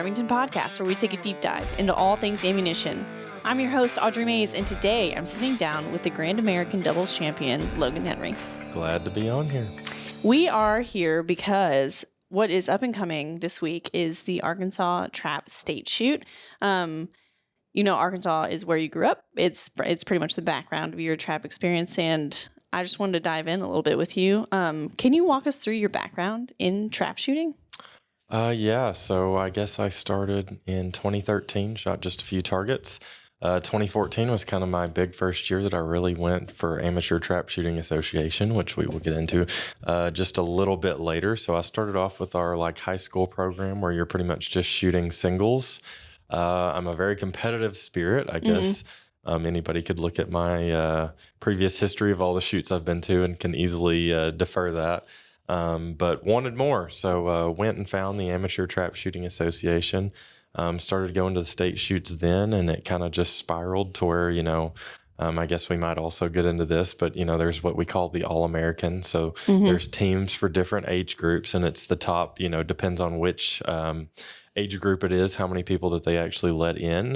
Remington podcast, where we take a deep dive into all things ammunition. I'm your host, Audrey Mays, and today I'm sitting down with the Grand American Doubles champion, Logan Henry. Glad to be on here. We are here because what is up and coming this week is the Arkansas Trap State Shoot. Arkansas is where you grew up. It's pretty much the background of your trap experience, and I just wanted to dive in a little bit with you. Can you walk us through your background in trap shooting? So I guess I started in 2013, shot just a few targets. 2014 was kind of my big first year that I really went for Amateur Trap Shooting Association, which we will get into just a little bit later. So I started off with our high school program where you're pretty much just shooting singles. I'm a very competitive spirit, I guess. Anybody could look at my previous history of all the shoots I've been to and can easily defer that. But wanted more. So went and found the Amateur Trap Shooting Association, started going to the state shoots then, and it kind of just spiraled to where, I guess we might also get into this, but, there's what we call the All-American. So there's teams for different age groups, and it's the top, depends on which age group it is, how many people that they actually let in.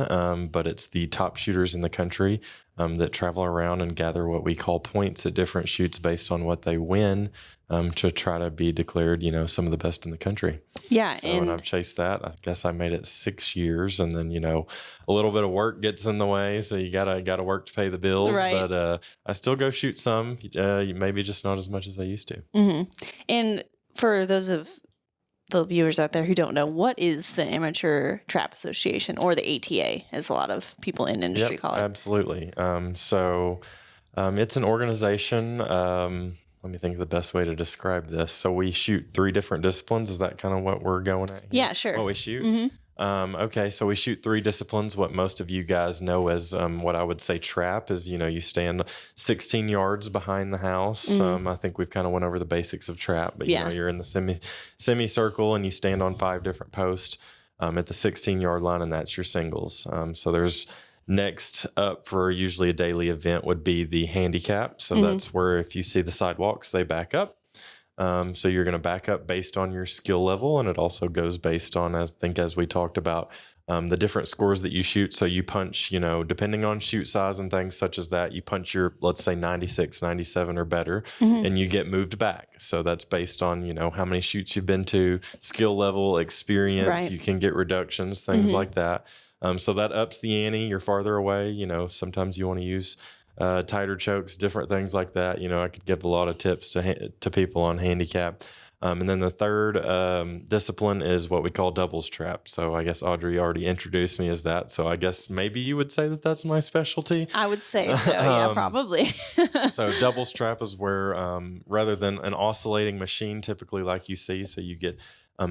But it's the top shooters in the country that travel around and gather what we call points at different shoots based on what they win to try to be declared, some of the best in the country. Yeah. So, and I've chased that. I guess I made it 6 years, and then, a little bit of work gets in the way. So you gotta work to pay the bills, right. But I still go shoot some, maybe just not as much as I used to. Mm-hmm. And for those of the viewers out there who don't know, what is the Amateur Trap Association, or the ATA, as a lot of people in industry call it? Absolutely. It's an organization. Let me think of the best way to describe this. So we shoot 3 different disciplines. Is that kind of what we're going at here? Yeah, sure. What we shoot? Okay, so we shoot 3 disciplines. What most of you guys know as what I would say trap is, you stand 16 yards behind the house. I think we've kind of went over the basics of trap, but you're in the semicircle and you stand on 5 different posts at the 16-yard line, and that's your singles. So there's next up for usually a daily event would be the handicap. So that's where if you see the sidewalks, they back up. So you're going to back up based on your skill level, and it also goes based on, as we talked about, the different scores that you shoot. So you punch, depending on shoot size and things such as that, you punch your, let's say 96, 97 or better, and you get moved back. So that's based on, how many shoots you've been to, skill level, experience. Right. You can get reductions, things like that. So that ups the ante. You're farther away. Sometimes you want to use tighter chokes, different things like that. I could give a lot of tips to people on handicap. And then the third discipline is what we call doubles trap. So I guess Audrey already introduced me as that. So I guess maybe you would say that that's my specialty. I would say so. Yeah, probably. So doubles trap is where rather than an oscillating machine, typically like you see, so you get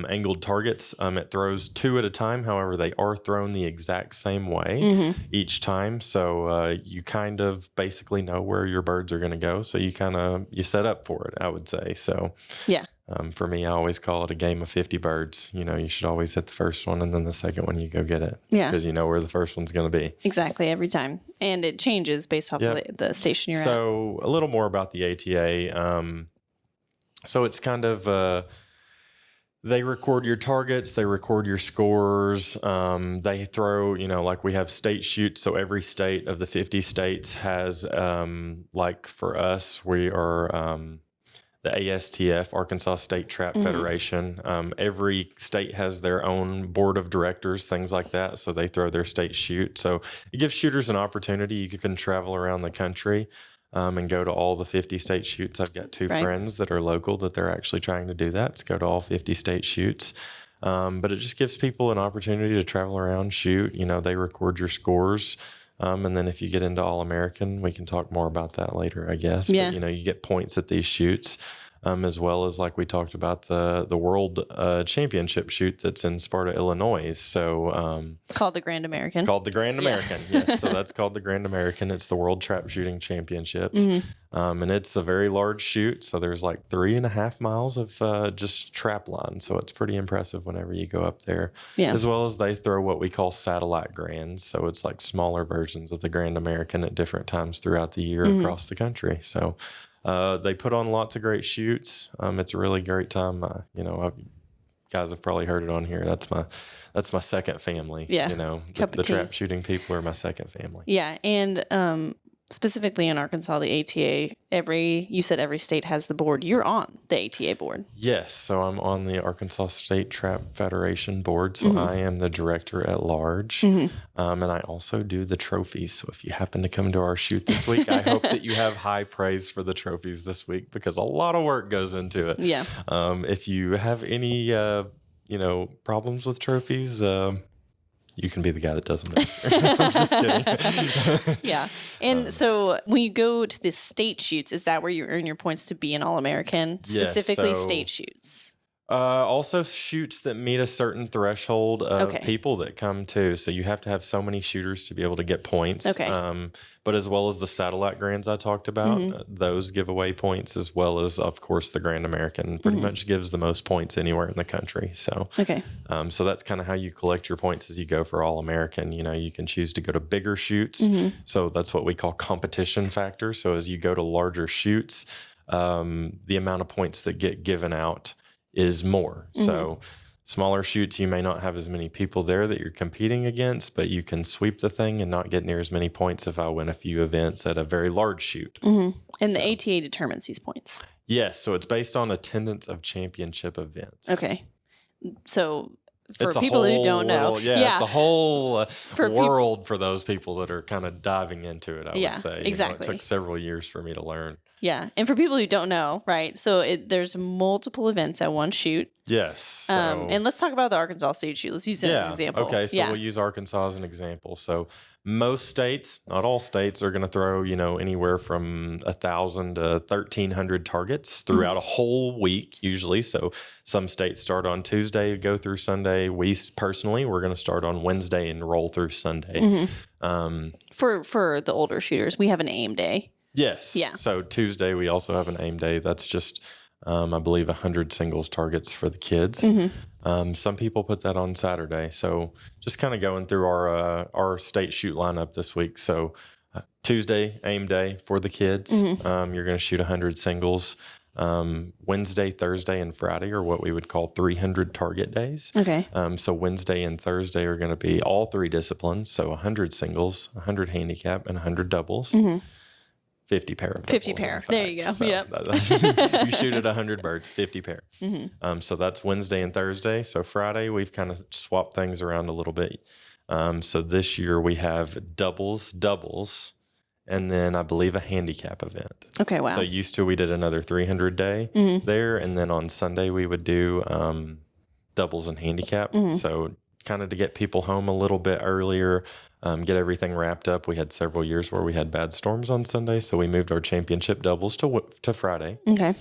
angled targets. It throws 2 at a time. However, they are thrown the exact same way each time. So you kind of basically know where your birds are going to go. So you set up for it, I would say. So yeah. For me, I always call it a game of 50 birds. You should always hit the first one, and then the second one you go get it. Yeah. Because you know where the first one's going to be. Exactly, every time. And it changes based off of the station you're at. So a little more about the ATA. So it's kind of... They record your targets, they record your scores, they throw, we have state shoots. So every state of the 50 states has, for us, we are the ASTF, Arkansas State Trap Federation. Every state has their own board of directors, things like that. So they throw their state shoot. So it gives shooters an opportunity. You can travel around the country and go to all the 50 state shoots. I've got 2 friends that are local that they're actually trying to do that, to go to all 50 state shoots. But it just gives people an opportunity to travel around, shoot. They record your scores. And then if you get into All-American, we can talk more about that later, I guess. Yeah. But, you get points at these shoots. As well as, like we talked about, the world championship shoot that's in Sparta, Illinois. So called the Grand American. Yes. So that's called the Grand American. It's the World Trap Shooting Championships. And it's a very large shoot. So there's 3.5 miles of just trap line. So it's pretty impressive whenever you go up there. Yeah. As well as they throw what we call satellite grands. So it's smaller versions of the Grand American at different times throughout the year across the country. So they put on lots of great shoots. It's a really great time. guys have probably heard it on here. That's my second family. Yeah. The trap shooting people are my second family. Yeah. And specifically in Arkansas, the ATA, you said every state has the board. You're on the ATA board. Yes. So I'm on the Arkansas State Trap Federation board. So I am the director at large. And I also do the trophies. So if you happen to come to our shoot this week, I hope that you have high praise for the trophies this week because a lot of work goes into it. Yeah. If you have any, problems with trophies, you can be the guy that does them. I'm just kidding. Yeah. And so when you go to the state shoots, is that where you earn your points to be an All-American? Specifically state shoots. Also shoots that meet a certain threshold of people that come too. So you have to have so many shooters to be able to get points. Okay. But as well as the satellite grands I talked about, those give away points as well as, of course, the Grand American pretty much gives the most points anywhere in the country. So, so that's kind of how you collect your points as you go for All-American. You can choose to go to bigger shoots. So that's what we call competition factor. So as you go to larger shoots, the amount of points that get given out is more. So smaller shoots, you may not have as many people there that you're competing against, but you can sweep the thing and not get near as many points if I win a few events at a very large shoot. And the ATA determines these points. Yes. So it's based on attendance of championship events. Okay. So for people who don't know. It's a whole world for those people that are kind of diving into it, I would say. Exactly. It took several years for me to learn. Yeah. And for people who don't know, right? So there's multiple events at one shoot. Yes. So, and let's talk about the Arkansas State shoot. Let's use it as an example. Okay. So we'll use Arkansas as an example. So most states, not all states, are going to throw, anywhere from 1,000 to 1,300 targets throughout a whole week, usually. So some states start on Tuesday, go through Sunday. We personally, we're going to start on Wednesday and roll through Sunday. For the older shooters, we have an aim day. Yes. Yeah. So Tuesday, we also have an aim day. That's just, I believe, 100 singles targets for the kids. Some people put that on Saturday. So just kind of going through our state shoot lineup this week. So Tuesday, aim day for the kids. You're going to shoot 100 singles. Wednesday, Thursday, and Friday are what we would call 300 target days. Okay. So Wednesday and Thursday are going to be all three disciplines. So 100 singles, 100 handicap, and 100 doubles. 50 pair of doubles. 50 pair. There you go. So yep. You shoot at 100 birds, 50 pair. So that's Wednesday and Thursday. So Friday, we've kind of swapped things around a little bit. So this year we have doubles, and then I believe a handicap event. Okay, wow. So used to we did another 300 day there. And then on Sunday we would do doubles and handicap. So kind of to get people home a little bit earlier, get everything wrapped up. We had several years where we had bad storms on Sunday, so we moved our championship doubles to Friday. Okay.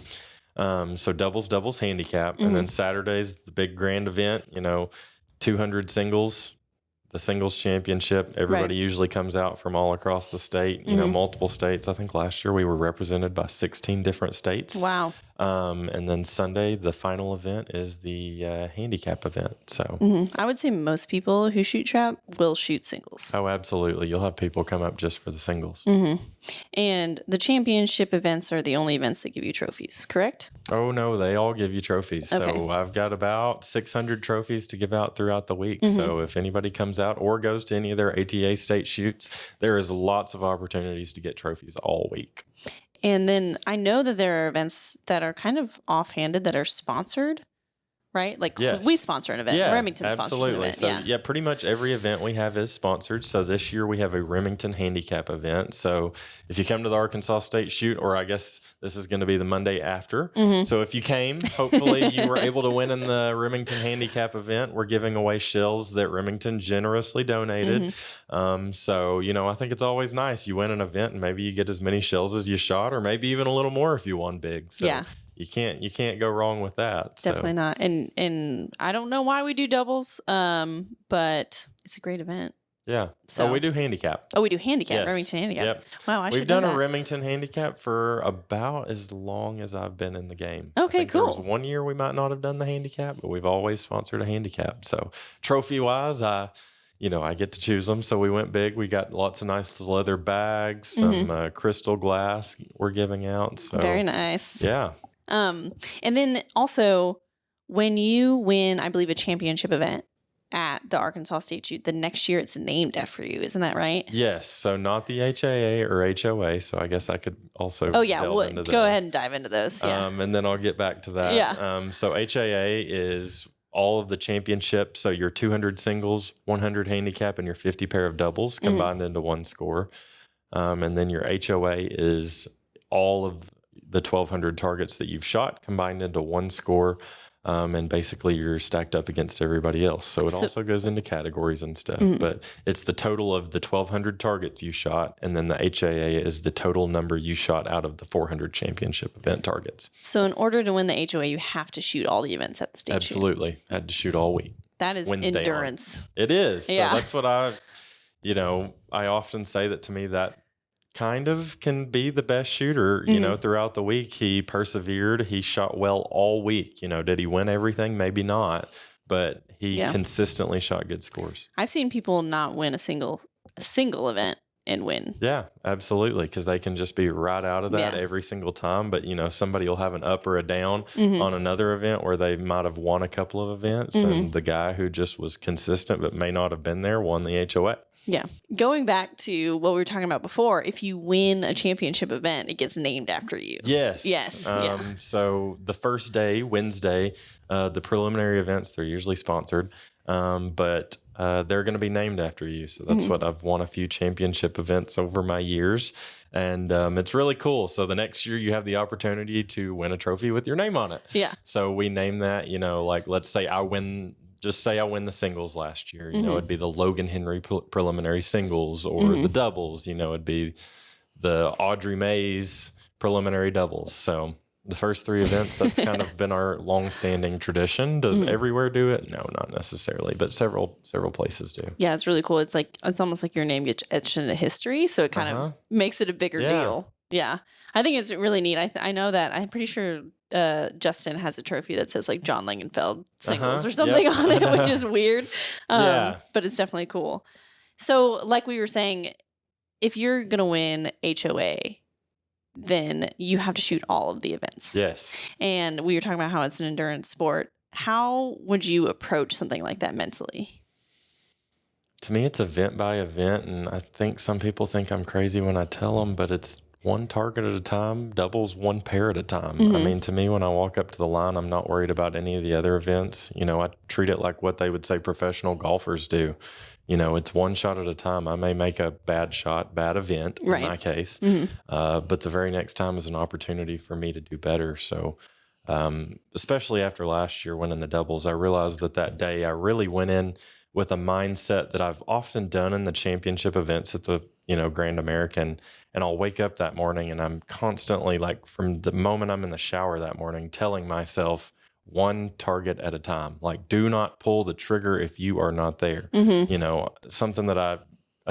So doubles, handicap, and then Saturday's the big grand event. 200 singles, the singles championship. Everybody usually comes out from all across the state. Multiple states. I think last year we were represented by 16 different states. Wow. And then Sunday, the final event is the handicap event. So I would say most people who shoot trap will shoot singles. Oh, absolutely. You'll have people come up just for the singles. And the championship events are the only events that give you trophies, correct? Oh, no, they all give you trophies. Okay. So I've got about 600 trophies to give out throughout the week. So if anybody comes out or goes to any of their ATA state shoots, there is lots of opportunities to get trophies all week. And then I know that there are events that are kind of offhanded that are sponsored, right? Like we sponsor an event. Yeah, Remington sponsors an event. So pretty much every event we have is sponsored. So this year we have a Remington Handicap event. So if you come to the Arkansas State shoot, or I guess this is going to be the Monday after. So if you came, hopefully you were able to win in the Remington Handicap event. We're giving away shells that Remington generously donated. So, I think it's always nice. You win an event and maybe you get as many shells as you shot, or maybe even a little more if you won big. So you can't go wrong with that. Definitely not. And I don't know why we do doubles, but it's a great event. Yeah. So we do handicap. Oh, we do handicap. Yes. Remington handicaps. Yep. Wow, We've done a Remington handicap for about as long as I've been in the game. Okay, cool. There was one year we might not have done the handicap, but we've always sponsored a handicap. So trophy wise, I get to choose them. So we went big. We got lots of nice leather bags, some crystal glass we're giving out. So very nice. Yeah. And then also when you win, I believe, a championship event at the Arkansas State Shoot, the next year it's named after you. Isn't that right? Yes. So not the HAA or HOA. So I guess I could also delve into those. Go ahead and dive into those. Yeah. And then I'll get back to that. Yeah. So HAA is all of the championships. So your 200 singles, 100 handicap, and your 50 pair of doubles combined into one score. And then your HOA is all of the 1,200 targets that you've shot combined into one score. And basically you're stacked up against everybody else. So it also goes into categories and stuff, but it's the total of the 1,200 targets you shot. And then the HAA is the total number you shot out of the 400 championship event targets. So in order to win the HOA, you have to shoot all the events at the state. Absolutely. Had to shoot all week. That is Wednesday endurance. On. It is. Yeah. So that's what I often say that to me that kind of can be the best shooter, throughout the week. He persevered. He shot well all week. Did he win everything? Maybe not, but he consistently shot good scores. I've seen people not win a single event and win. Yeah, absolutely. Because they can just be right out of that every single time. But, somebody will have an up or a down on another event where they might have won a couple of events. And the guy who just was consistent but may not have been there won the HOA. Yeah. Going back to what we were talking about before, if you win a championship event, it gets named after you. Yes. Yes. So the first day, Wednesday, the preliminary events, they're usually sponsored, but they're going to be named after you. So that's what I've won a few championship events over my years. And it's really cool. So the next year you have the opportunity to win a trophy with your name on it. Yeah. So we name that, like, let's say I win the singles last year, it'd be the Logan Henry preliminary singles, or the doubles, it'd be the Audrey Mays preliminary doubles. So the first three events, that's kind of been our long-standing tradition. Does everywhere do it? No, not necessarily, but several places do. Yeah, it's really cool. It's almost like your name gets etched into history, so it kind of makes it a bigger deal. Yeah. I think it's really neat. I know that I'm pretty sure Justin has a trophy that says like John Langenfeld singles or something on it, which is weird. But it's definitely cool. So like we were saying, if you're going to win HOA, then you have to shoot all of the events. Yes. And we were talking about how it's an endurance sport. How would you approach something like that mentally? To me, it's event by event. And I think some people think I'm crazy when I tell them, but it's one target at a time, doubles one pair at a time. I mean, to me, when I walk up to the line, I'm not worried about any of the other events. I treat it like what they would say professional golfers do. It's one shot at a time. I may make a bad shot, bad event in my case, but the very next time is an opportunity for me to do better. So, especially after last year winning the doubles, I realized that day I really went in with a mindset that I've often done in the championship events at the Grand American. And I'll wake up that morning and I'm constantly, like, from the moment I'm in the shower that morning, telling myself one target at a time. Like, do not pull the trigger if you are not there. Something that I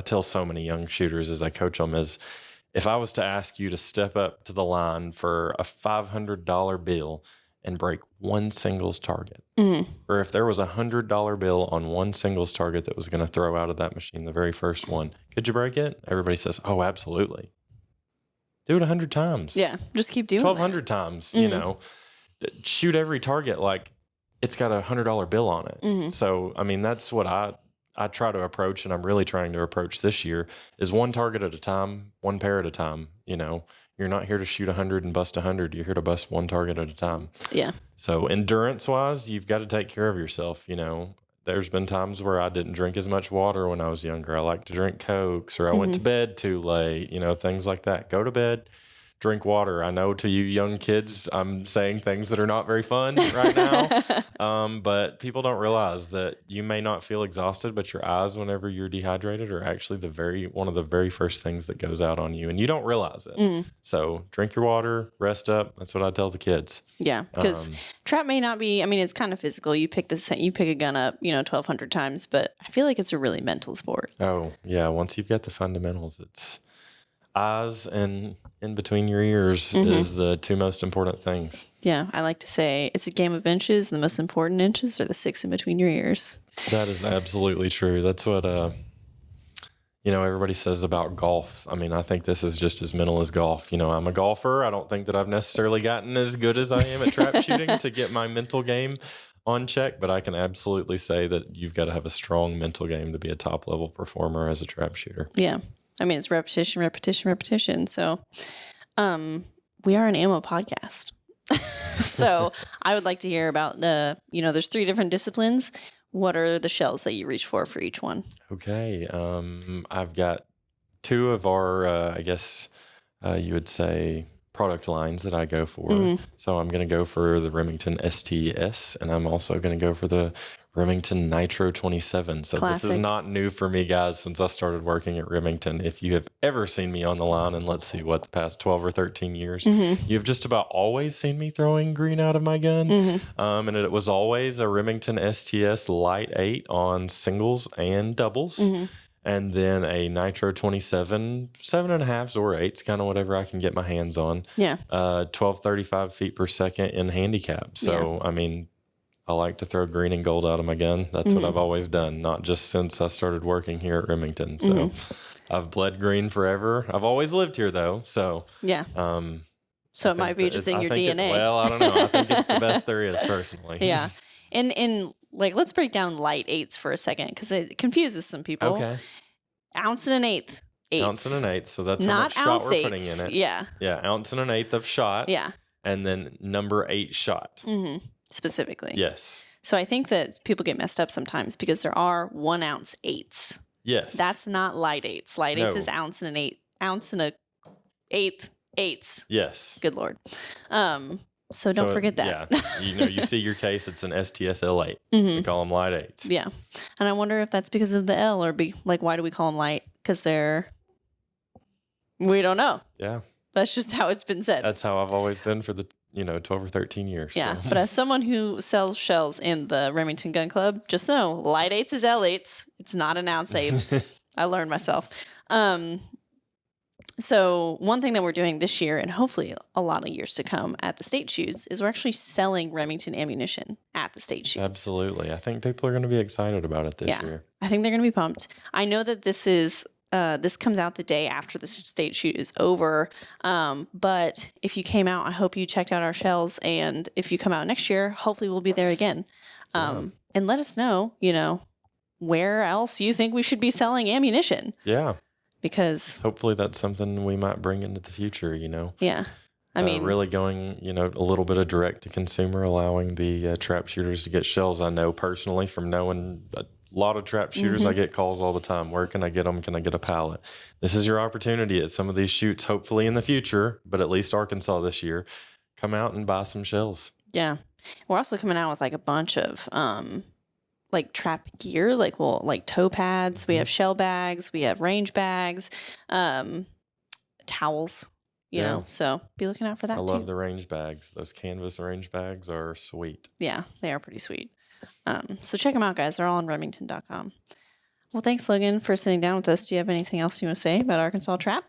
tell so many young shooters as I coach them is, if I was to ask you to step up to the line for a $500 bill and break one singles target, or if there was $100 bill on one singles target that was going to throw out of that machine, the very first one, could you break it? Everybody says, oh, absolutely. Do it 100 times. Yeah, just keep doing 1,200 times, shoot every target like it's got $100 bill on it. So, I mean, that's what I try to approach, and I'm really trying to approach this year, is one target at a time, one pair at a time. You're not here to shoot 100 and bust 100. You're here to bust one target at a time. Yeah. So endurance wise, you've got to take care of yourself. There's been times where I didn't drink as much water when I was younger. I like to drink Cokes, or I went to bed too late, things like that. Go to bed, drink water. I know to you young kids, I'm saying things that are not very fun right now. But people don't realize that you may not feel exhausted, but your eyes, whenever you're dehydrated, are actually one of the very first things that goes out on you, and you don't realize it. So drink your water, rest up. That's what I tell the kids. Yeah. Because trap may not be, it's kind of physical. You pick a gun up, 1,200 times, but I feel like it's a really mental sport. Oh yeah. Once you've got the fundamentals, it's eyes and in between your ears is the two most important things. Yeah, I like to say it's a game of inches. The most important inches are the 6 in between your ears. That is absolutely true. That's what everybody says about golf. I mean, I think this is just as mental as golf. I'm a golfer. I don't think that I've necessarily gotten as good as I am at trap shooting to get my mental game on check, but I can absolutely say that you've got to have a strong mental game to be a top level performer as a trap shooter. Yeah. I mean, it's repetition, repetition, repetition. So, we are an ammo podcast. So I would like to hear about there's 3 different disciplines. What are the shells that you reach for each one? Okay. I've got 2 of our, you would say, product lines that I go for. Mm-hmm. So I'm going to go for the Remington STS, and I'm also going to go for the Remington Nitro 27. So Classic. This is not new for me, guys, since I started working at Remington. If you have ever seen me on the line, and let's see what the past 12 or 13 years, mm-hmm. you've just about always seen me throwing green out of my gun. Mm-hmm. And it was always a Remington STS Light 8 on singles and doubles. Mm-hmm. And then a Nitro 27, 7.5s or 8s, kind of whatever I can get my hands on. Yeah. 1235 feet per second in handicap. So, yeah. I mean, I like to throw green and gold out of my gun. That's mm-hmm. what I've always done, not just since I started working here at Remington. So mm-hmm. I've bled green forever. I've always lived here, though. So, yeah. So it might be just in your DNA. I don't know. I think it's the best there is, personally. Yeah. And let's break down light 8s for a second, because it confuses some people. Okay. Ounce and an eighth. 8s. Ounce and an eighth. So that's how much shot we're putting in it. Yeah. Yeah. Ounce and an eighth of shot. Yeah. And then number 8 shot. Mm-hmm. Specifically. Yes. So I think that people get messed up sometimes because there are 1 ounce 8s. Yes. That's not light 8s. Light 8s is ounce and an eighth 8s. Yes. Good Lord. So don't forget that. Yeah. You see your case, it's an STS L8. Mm-hmm. We call them light 8s. Yeah. And I wonder if that's because of the L, or why do we call them light? Because we don't know. Yeah. That's just how it's been said. That's how I've always been for the 12 or 13 years. Yeah. So. But as someone who sells shells in the Remington Gun Club, just know light 8s is L8s. It's not an ounce 8. I learned myself. So one thing that we're doing this year, and hopefully a lot of years to come at the state shoots, is we're actually selling Remington ammunition at the state shoots. Absolutely. I think people are going to be excited about it this year. I think they're going to be pumped. I know that this comes out the day after the state shoot is over. But if you came out, I hope you checked out our shells. And if you come out next year, hopefully we'll be there again. And let us know, where else you think we should be selling ammunition. Yeah. Because hopefully that's something we might bring into the future, Yeah. I mean, really going, a little bit of direct to consumer, allowing the trap shooters to get shells. I know personally from knowing a lot of trap shooters, mm-hmm. I get calls all the time. Where can I get them? Can I get a pallet? This is your opportunity at some of these shoots, hopefully in the future, but at least Arkansas this year. Come out and buy some shells. Yeah. We're also coming out with a bunch of trap gear, toe pads. We have shell bags. We have range bags, towels, you know, so be looking out for that too. I love the range bags. Those canvas range bags are sweet. Yeah, they are pretty sweet. So check them out, guys. They're all on Remington.com. Well, thanks, Logan, for sitting down with us. Do you have anything else you want to say about Arkansas Trap?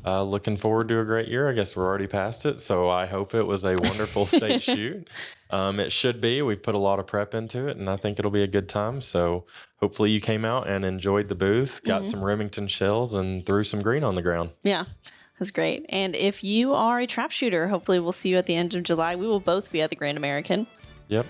Looking forward to a great year. I guess we're already past it, so I hope it was a wonderful state shoot. It should be. We've put a lot of prep into it, and I think it'll be a good time. So hopefully you came out and enjoyed the booth, got some Remington shells, and threw some green on the ground. Yeah, that's great. And if you are a trap shooter, hopefully we'll see you at the end of July. We will both be at the Grand American. Yep.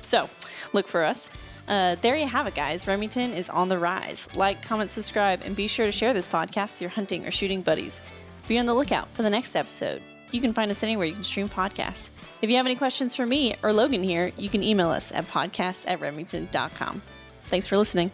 So look for us. There you have it, guys. Remington is on the rise. Like, comment, subscribe, and be sure to share this podcast with your hunting or shooting buddies. Be on the lookout for the next episode. You can find us anywhere you can stream podcasts. If you have any questions for me or Logan here, you can email us at podcast@remington.com. Thanks for listening.